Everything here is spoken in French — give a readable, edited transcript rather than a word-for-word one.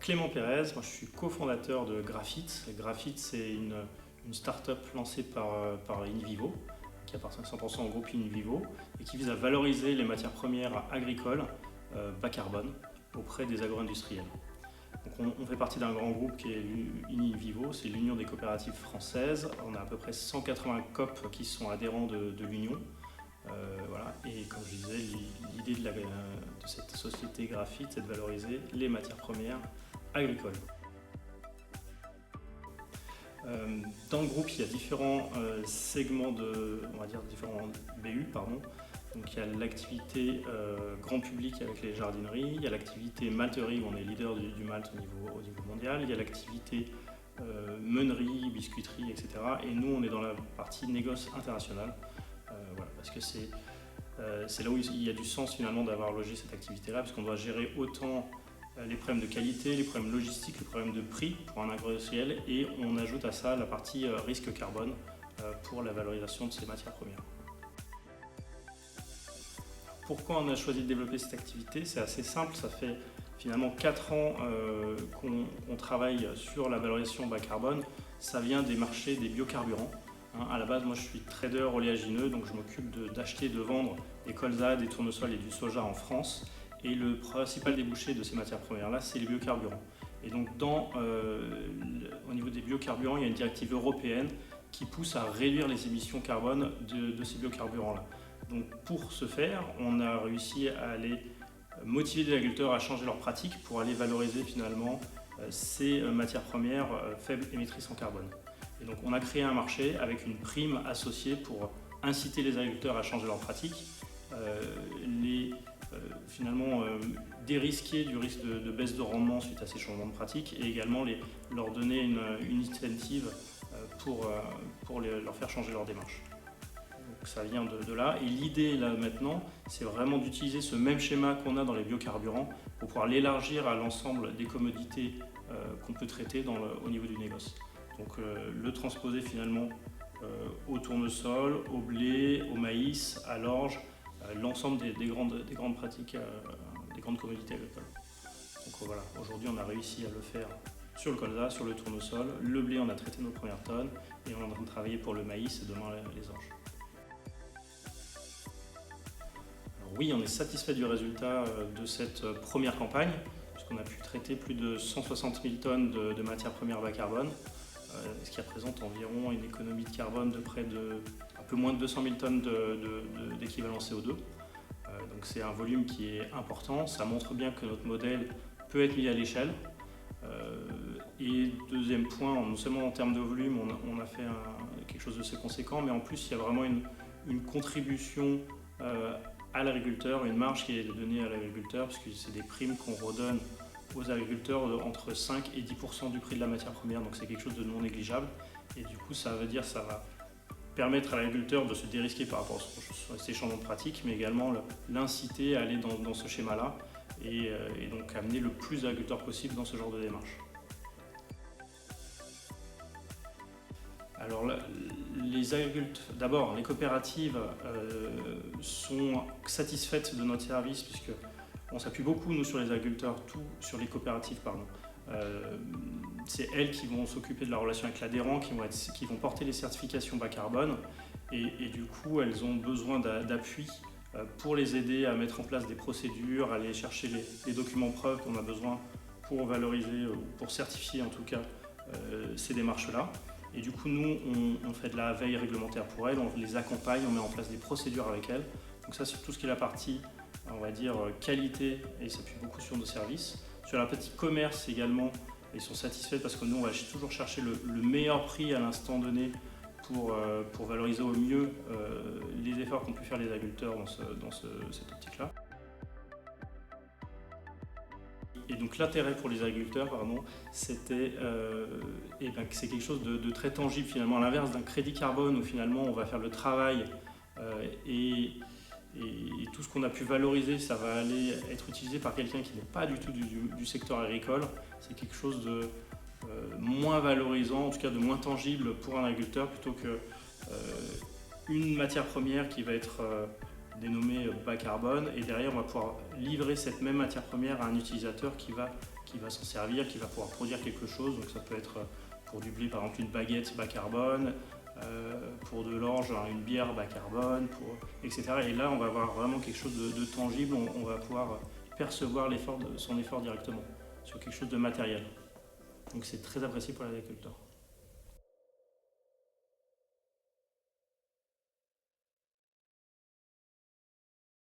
Clément Pérez, moi je suis cofondateur de Graphite. Graphite, c'est une start-up lancée par InVivo, qui appartient 100% au groupe InVivo, et qui vise à valoriser les matières premières agricoles bas carbone auprès des agro-industriels. Donc on fait partie d'un grand groupe qui est InVivo, c'est l'Union des coopératives françaises. On a à peu près 180 COP qui sont adhérents de l'Union. Voilà. Et comme je disais, l'idée de cette société Graphite, c'est de valoriser les matières premières agricoles. Dans le groupe, il y a différents segments différents BU, pardon. Donc il y a l'activité grand public avec les jardineries, il y a l'activité malterie où on est leader du malt au niveau mondial, il y a l'activité meunerie, biscuiterie, etc. Et nous, on est dans la partie négoce internationale, voilà, parce que c'est là où il y a du sens finalement d'avoir logé cette activité-là, parce qu'on doit gérer autant les problèmes de qualité, les problèmes logistiques, les problèmes de prix pour un agro-industriel, et on ajoute à ça la partie risque carbone pour la valorisation de ces matières premières. Pourquoi on a choisi de développer cette activité? C'est assez simple, ça fait finalement 4 ans qu'on travaille sur la valorisation bas carbone. Ça vient des marchés des biocarburants. À la base, moi je suis trader oléagineux, donc je m'occupe d'acheter et de vendre des colzas, des tournesols et du soja en France. Et le principal débouché de ces matières premières-là, c'est les biocarburants. Et donc au niveau des biocarburants, il y a une directive européenne qui pousse à réduire les émissions carbone de ces biocarburants-là. Donc pour ce faire, on a réussi à aller motiver les agriculteurs à changer leurs pratiques pour aller valoriser finalement ces matières premières faibles émettrices en carbone. Et donc on a créé un marché avec une prime associée pour inciter les agriculteurs à changer leurs pratiques, finalement dérisquer du risque de baisse de rendement suite à ces changements de pratiques, et également leur donner une initiative pour leur faire changer leur démarche. Donc ça vient de là, et l'idée là maintenant, c'est vraiment d'utiliser ce même schéma qu'on a dans les biocarburants pour pouvoir l'élargir à l'ensemble des commodités qu'on peut traiter au niveau du négoce. Donc le transposer finalement au tournesol, au blé, au maïs, à l'orge, l'ensemble des grandes pratiques, des grandes commodités agricoles. Donc voilà, aujourd'hui on a réussi à le faire sur le colza, sur le tournesol. Le blé, on a traité nos premières tonnes, et on est en train de travailler pour le maïs et demain les orges. Alors oui, on est satisfait du résultat de cette première campagne, puisqu'on a pu traiter plus de 160 000 tonnes de matières premières bas carbone, ce qui représente environ une économie de carbone de près de un peu moins de 200 000 tonnes d'équivalent CO2. Donc c'est un volume qui est important, ça montre bien que notre modèle peut être mis à l'échelle. Et deuxième point, non seulement en termes de volume, on a fait quelque chose de assez conséquent, mais en plus il y a vraiment une contribution à l'agriculteur, une marge qui est donnée à l'agriculteur, puisque c'est des primes qu'on redonne aux agriculteurs entre 5 et 10% du prix de la matière première, donc c'est quelque chose de non négligeable. Et du coup, ça va permettre à l'agriculteur de se dérisquer par rapport à ces changements de pratique, mais également l'inciter à aller dans ce schéma-là, et donc amener le plus d'agriculteurs possible dans ce genre de démarche. Alors d'abord, les coopératives sont satisfaites de notre service, puisque on s'appuie beaucoup, nous, sur les agriculteurs, sur les coopératives, pardon. C'est elles qui vont s'occuper de la relation avec l'adhérent, qui vont porter les certifications bas carbone, et du coup, elles ont besoin d'appui pour les aider à mettre en place des procédures, à aller chercher les documents preuves qu'on a besoin pour valoriser, ou pour certifier en tout cas, ces démarches-là. Et du coup, nous, on fait de la veille réglementaire pour elles, on les accompagne, on met en place des procédures avec elles. Donc ça, c'est tout ce qui est la partie, on va dire, qualité, et ça s'appuie beaucoup sur nos services. Sur la partie commerce également, ils sont satisfaits parce que nous, on va toujours chercher le meilleur prix à l'instant donné pour valoriser au mieux les efforts qu'ont pu faire les agriculteurs dans cette optique-là. Et donc l'intérêt pour les agriculteurs, c'était que c'est quelque chose de très tangible finalement, à l'inverse d'un crédit carbone où finalement on va faire le travail et tout ce qu'on a pu valoriser, ça va aller être utilisé par quelqu'un qui n'est pas du tout du secteur agricole. C'est quelque chose de moins valorisant, en tout cas de moins tangible pour un agriculteur, plutôt qu'une matière première qui va être dénommé bas carbone, et derrière on va pouvoir livrer cette même matière première à un utilisateur qui va s'en servir, qui va pouvoir produire quelque chose. Donc ça peut être pour du blé par exemple une baguette bas carbone, pour de l'orge une bière bas carbone, etc. Et là on va avoir vraiment quelque chose de tangible, on va pouvoir percevoir son effort directement sur quelque chose de matériel. Donc c'est très apprécié pour l'agriculteur.